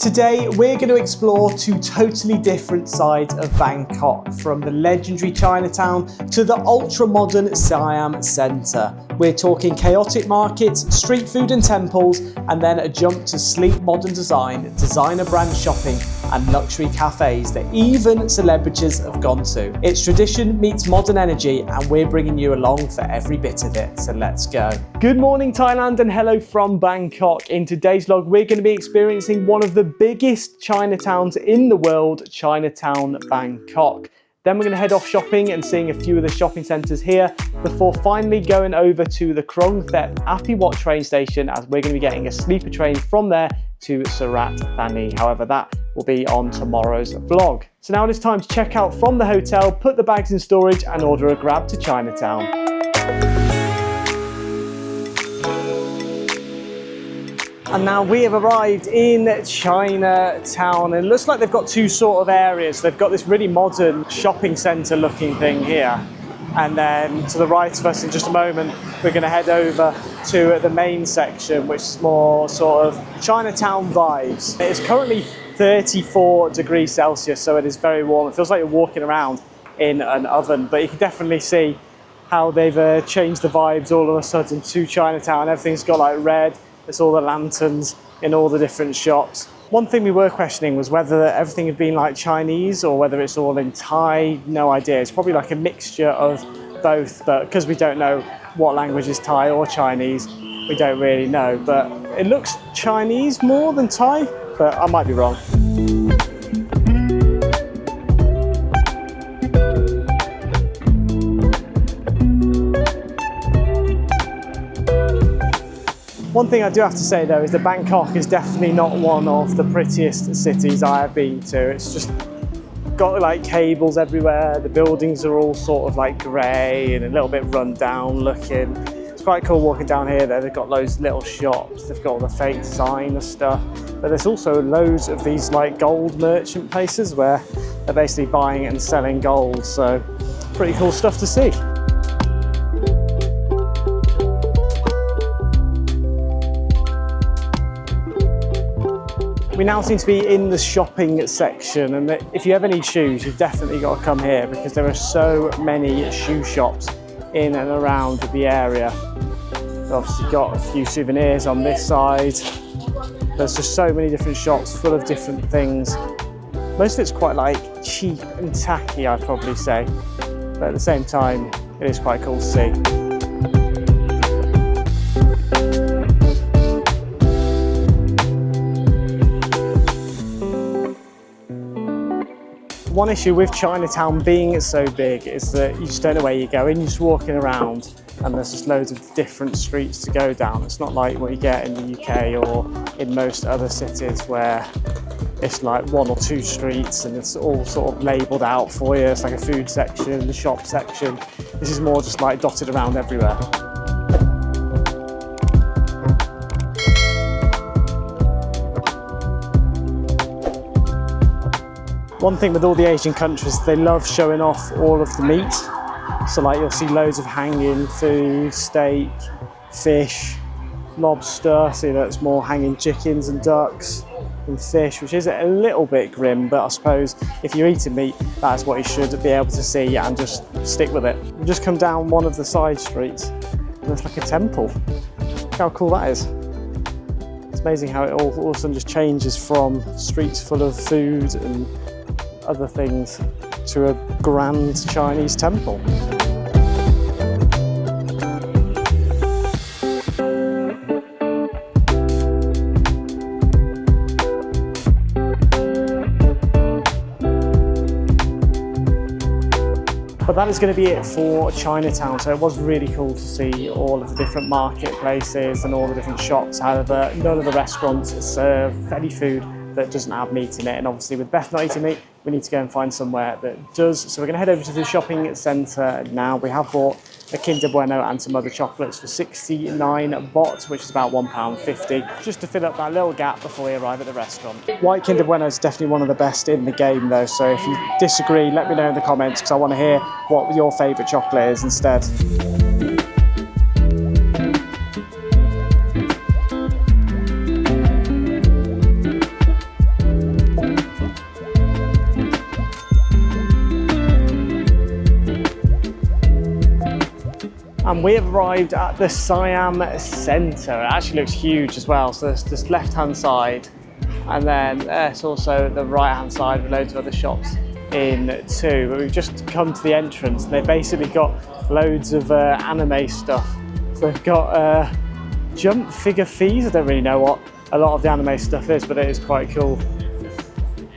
Today, we're going to explore two totally different sides of Bangkok, from the legendary Chinatown to the ultra-modern Siam Center. We're talking chaotic markets, street food and temples, and then a jump to sleek modern design, designer brand shopping, and luxury cafes that even celebrities have gone to. It's tradition meets modern energy, and we're bringing you along for every bit of it, so let's go. Good morning, Thailand, and hello from Bangkok. In today's vlog, we're going to be experiencing one of the biggest Chinatowns in the world, Chinatown, Bangkok. Then we're going to head off shopping and seeing a few of the shopping centres here before finally going over to the Krung, Thep, Aphiwat train station, as we're going to be getting a sleeper train from there to Surat Thani. However, that will be on tomorrow's vlog. So now it is time to check out from the hotel, put the bags in storage and order a grab to Chinatown. And now we have arrived in Chinatown, and it looks like they've got two sort of areas. They've got this really modern shopping centre looking thing here, and then to the right of us in just a moment we're going to head over to the main section, which is more sort of Chinatown vibes. It's currently 34 degrees Celsius, so it is very warm. It feels like you're walking around in an oven, but you can definitely see how they've changed the vibes all of a sudden to Chinatown. Everything's got like red. It's all the lanterns in all the different shops. One thing we were questioning was whether everything had been like Chinese or whether it's all in Thai. No idea. It's probably like a mixture of both, but because we don't know what language is Thai or Chinese, we don't really know. But it looks Chinese more than Thai, but I might be wrong. One thing I do have to say though is that Bangkok is definitely not one of the prettiest cities I have been to. It's just got like cables everywhere. The buildings are all sort of like grey and a little bit run down looking. It's quite cool walking down here though. They've got loads of little shops. They've got all the fake design and stuff. But there's also loads of these like gold merchant places where they're basically buying and selling gold. So pretty cool stuff to see. We now seem to be in the shopping section, and if you ever need shoes, you've definitely got to come here because there are so many shoe shops in and around the area. We've obviously got a few souvenirs on this side. There's just so many different shops full of different things. Most of it's quite like cheap and tacky, I'd probably say, but at the same time, it is quite cool to see. One issue with Chinatown being so big is that you just don't know where you're going. You're just walking around and there's just loads of different streets to go down. It's not like what you get in the UK or in most other cities where it's like one or two streets and it's all sort of labelled out for you. It's like a food section, the shop section. This is more just like dotted around everywhere. One thing with all the Asian countries, they love showing off all of the meat. So like you'll see loads of hanging food, steak, fish, lobster. See that's more hanging chickens and ducks and fish, which is a little bit grim, but I suppose if you're eating meat, that's what you should be able to see and just stick with it. We've just come down one of the side streets and it's like a temple. Look how cool that is. It's amazing how it all of a sudden just changes from streets full of food and other things to a grand Chinese temple. But that is going to be it for Chinatown. So it was really cool to see all of the different marketplaces and all the different shops. However, none of the restaurants serve any food that doesn't have meat in it. And obviously with Beth not eating meat, we need to go and find somewhere that does. So we're going to head over to the shopping centre now. We have bought a Kinder Bueno and some other chocolates for 69 baht, which is about £1.50, just to fill up that little gap before we arrive at the restaurant. White Kinder Bueno is definitely one of the best in the game though, so if you disagree, let me know in the comments because I want to hear what your favourite chocolate is instead. And we have arrived at the Siam Center. It actually looks huge as well. So there's this left-hand side, and then there's also the right-hand side with loads of other shops in too. But we've just come to the entrance, and they've basically got loads of anime stuff. So they've got jump figure fees. I don't really know what a lot of the anime stuff is, but it is quite cool.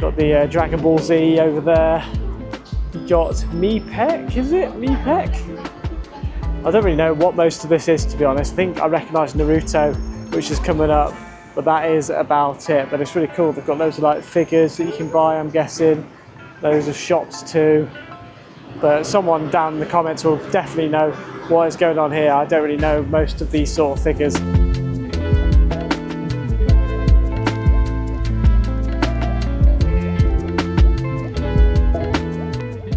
Got the Dragon Ball Z over there. You've got Meepek, is it? Meepek? I don't really know what most of this is, to be honest. I think I recognise Naruto, which is coming up, but that is about it. But it's really cool. They've got loads of like figures that you can buy, I'm guessing. Loads of shops too. But someone down in the comments will definitely know what is going on here. I don't really know most of these sort of figures.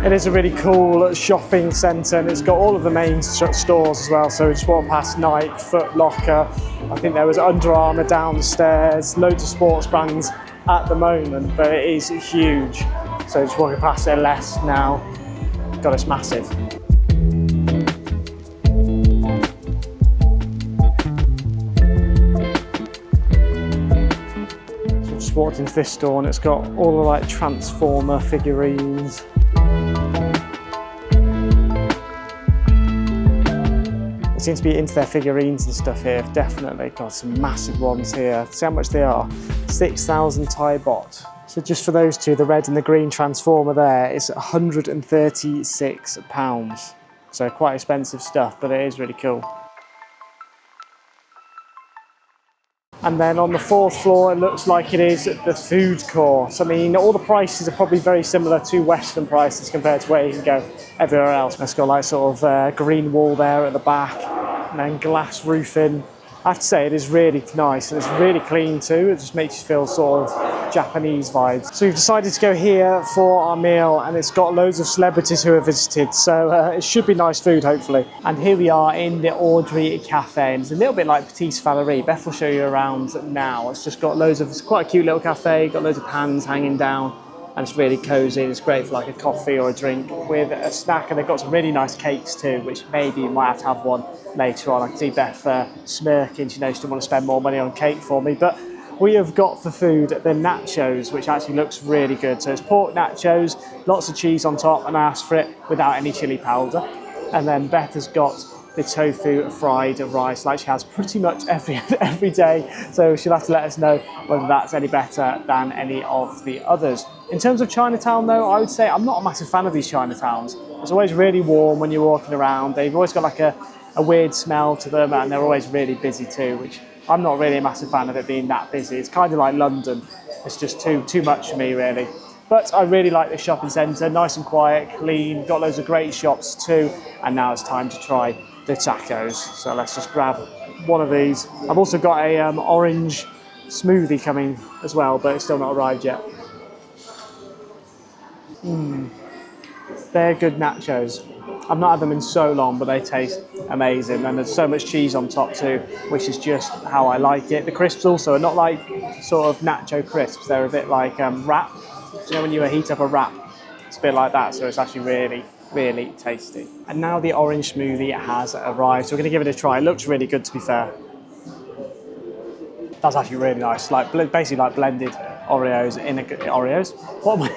It is a really cool shopping centre, and it's got all of the main stores as well. So we just walked past Nike, Foot Locker. I think there was Under Armour downstairs, loads of sports brands at the moment, but it is huge. So just walking past it less now. God, it's massive. So just walked into this store, and it's got all the like Transformer figurines. Seems to be into their figurines and stuff here. Definitely got some massive ones here. See how much they are? 6,000 Thai baht. So just for those two, the red and the green Transformer there, it's £136. So quite expensive stuff, but it is really cool. And then on the fourth floor, it looks like it is the food court. I mean, all the prices are probably very similar to Western prices compared to where you can go everywhere else. It's got like sort of green wall there at the back, and then glass roofing. I have to say, it is really nice, and it's really clean too. It just makes you feel sort of Japanese vibes. So we've decided to go here for our meal, and it's got loads of celebrities who have visited, so it should be nice food, hopefully. And here we are in the Audrey Café, and it's a little bit like Petite Audrey. Beth will show you around now. It's just got loads of, it's quite a cute little cafe, got loads of pans hanging down, and it's really cosy. It's great for like a coffee or a drink with a snack, and they've got some really nice cakes too, which maybe you might have to have one later on. I can see Beth smirking. She knows she didn't want to spend more money on cake for me. But we have got for food the nachos, which actually looks really good. So it's pork nachos, lots of cheese on top, and I asked for it without any chili powder. And then Beth has got the tofu fried rice, like she has pretty much every day. So she'll have to let us know whether that's any better than any of the others. In terms of Chinatown though, I would say I'm not a massive fan of these Chinatowns. It's always really warm when you're walking around. They've always got like a weird smell to them, and they're always really busy too, which I'm not really a massive fan of it being that busy. It's kind of like London. It's just too much for me, really. But I really like this shopping centre, nice and quiet, clean, got loads of great shops too, and now it's time to try the tacos. So let's just grab one of these. I've also got a orange smoothie coming as well, but it's still not arrived yet. They're good nachos. I've not had them in so long, but they taste amazing, and there's so much cheese on top too, which is just how I like it. The crisps also are not like sort of nacho crisps, they're a bit like wrap. You know when you heat up a wrap? It's a bit like that, so it's actually really, really tasty. And now the orange smoothie has arrived, so we're going to give it a try. It looks really good, to be fair. That's actually really nice, like basically like blended Oreos in a Oreos. What am I?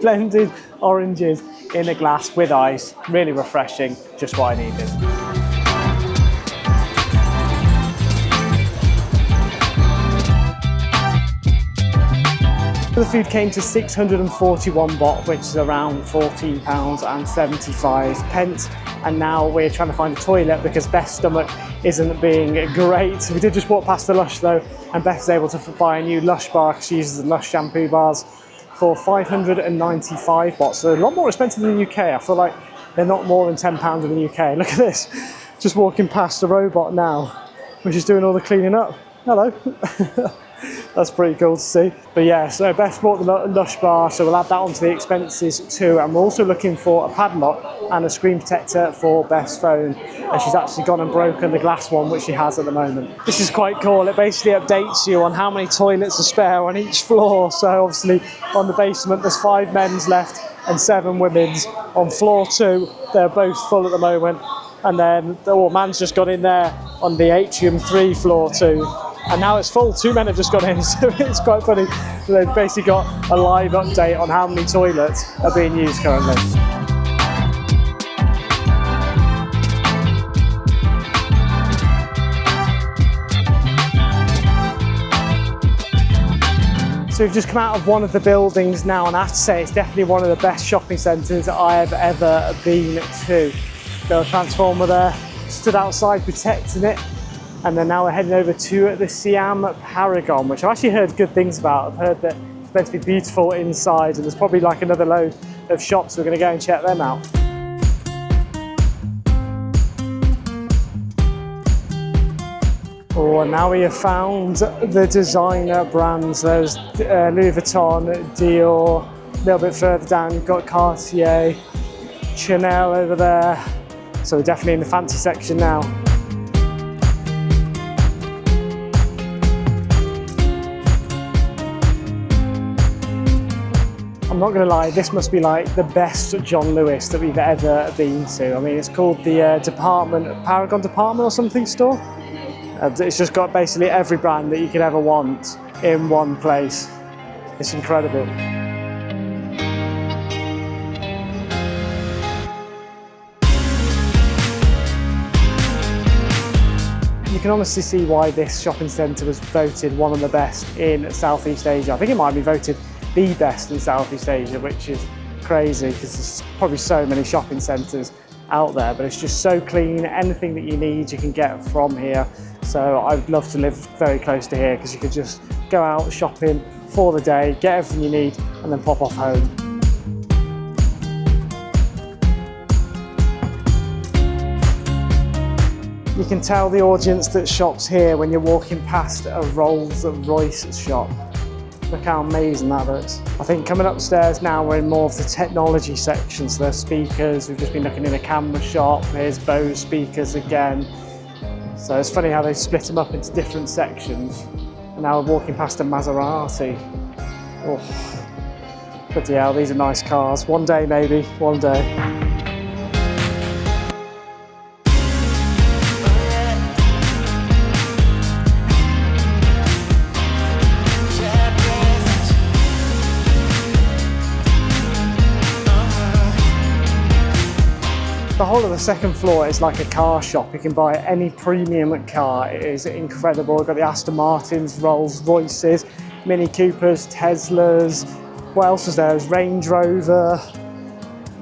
Blended oranges in a glass with ice. Really refreshing, just what I needed. The food came to 641 baht, which is around £14.75. And now we're trying to find a toilet because Beth's stomach isn't being great. We did just walk past the Lush though, and Beth's able to buy a new Lush bar because she uses the Lush shampoo bars for 595 baht. So a lot more expensive than the UK. I feel like they're not more than £10 in the UK. Look at this, just walking past a robot now, which is doing all the cleaning up. Hello. That's pretty cool to see. But yeah, so Beth bought the Lush bar, so we'll add that onto the expenses too. And we're also looking for a padlock and a screen protector for Beth's phone. And she's actually gone and broken the glass one, which she has at the moment. This is quite cool. It basically updates you on how many toilets are spare on each floor. So obviously on the basement, there's 5 men's left and 7 women's. On floor 2, they're both full at the moment. And then the man's just gone in there on the atrium 3 floor too. And now it's full, 2 men have just gone in, so it's quite funny. So they've basically got a live update on how many toilets are being used currently. So we've just come out of one of the buildings now, and I have to say it's definitely one of the best shopping centres I have ever been to. Got a transformer there, stood outside protecting it, and then now we're heading over to the Siam Paragon, which I've actually heard good things about. I've heard that it's meant to be beautiful inside, and there's probably like another load of shops. We're going to go and check them out. Oh, and now we have found the designer brands. There's Louis Vuitton, Dior. A little bit further down, you've got Cartier, Chanel over there. So we're definitely in the fancy section now. I'm not going to lie, this must be like the best John Lewis that we've ever been to. I mean, it's called the Paragon Department or something store. It's just got basically every brand that you could ever want in one place. It's incredible. You can honestly see why this shopping centre was voted one of the best in Southeast Asia. I think it might be voted the best in Southeast Asia, which is crazy because there's probably so many shopping centres out there, but it's just so clean. Anything that you need you can get from here. So I'd love to live very close to here because you could just go out shopping for the day, get everything you need, and then pop off home. You can tell the audience that shops here when you're walking past a Rolls-Royce shop. Look how amazing that looks. I think coming upstairs now we're in more of the technology section, so there's speakers. We've just been looking in a camera shop. Here's Bose speakers again. So it's funny how they split them up into different sections. And now we're walking past a Maserati. Oh, bloody hell, these are nice cars. One day maybe, one day. The whole of the second floor is like a car shop. You can buy any premium car. It is incredible. We've got the Aston Martins, Rolls Royces, Mini Coopers, Teslas. What else was there? There's Range Rover.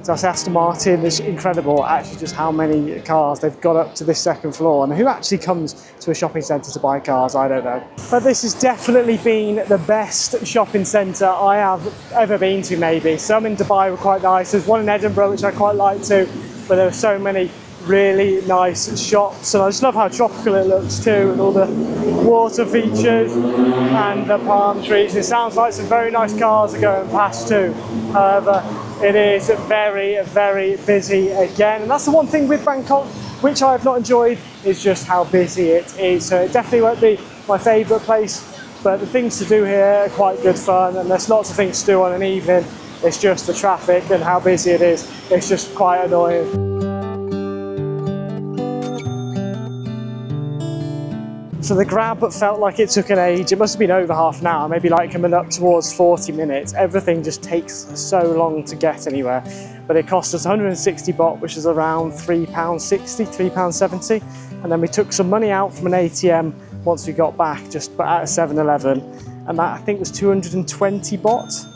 That's Aston Martin. It's incredible actually just how many cars they've got up to this second floor. And who actually comes to a shopping centre to buy cars? I don't know. But this has definitely been the best shopping centre I have ever been to maybe. Some in Dubai were quite nice. There's one in Edinburgh which I quite like too. But there are so many really nice shops, and I just love how tropical it looks too, and all the water features and the palm trees. It sounds like some very nice cars are going past too. However, it is very, very busy again, and that's the one thing with Bangkok which I have not enjoyed, is just how busy it is. So it definitely won't be my favourite place, but the things to do here are quite good fun, and there's lots of things to do on an evening. It's just the traffic and how busy it is. It's just quite annoying. So the grab felt like it took an age. It must have been over half an hour, maybe like coming up towards 40 minutes. Everything just takes so long to get anywhere. But it cost us 160 baht, which is around £3.60, £3.70. And then we took some money out from an ATM once we got back, just at a 7-Eleven. And that I think was 220 baht.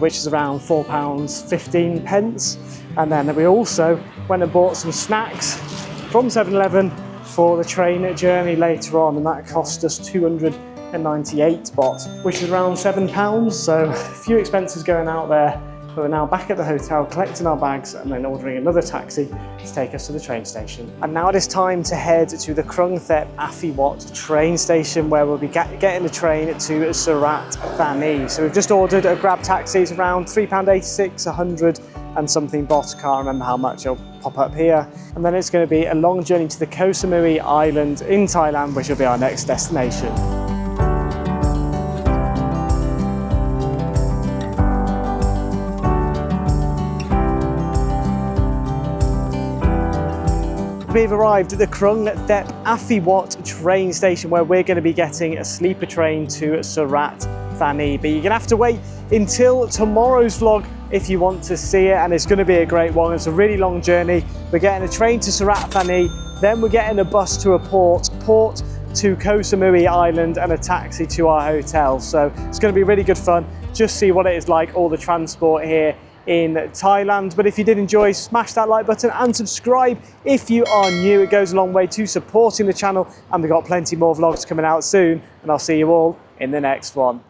Which is around £4.15. And then we also went and bought some snacks from 7-Eleven for the train journey later on, and that cost us 298 baht, which is around £7. So a few expenses going out there. But we're now back at the hotel, collecting our bags and then ordering another taxi to take us to the train station. And now it is time to head to the Krung Thep Aphiwat train station, where we'll be getting the train to Surat Thani. So we've just ordered a grab taxi. It's around £3.86, 100 and something baht. Can't remember how much. It'll pop up here. And then it's going to be a long journey to the Koh Samui Island in Thailand, which will be our next destination. we've arrived at the Krung Thep Aphiwat train station, where we're going to be getting a sleeper train to Surat Thani. But you're going to have to wait until tomorrow's vlog if you want to see it, and it's going to be a great one. It's a really long journey. We're getting a train to Surat Thani, then we're getting a bus to a port to Koh Samui Island, and a taxi to our hotel. So it's going to be really good fun. Just see what it is like, all the transport here in Thailand. But if you did enjoy, smash that like button and subscribe if you are new. It goes a long way to supporting the channel, and we've got plenty more vlogs coming out soon, and I'll see you all in the next one.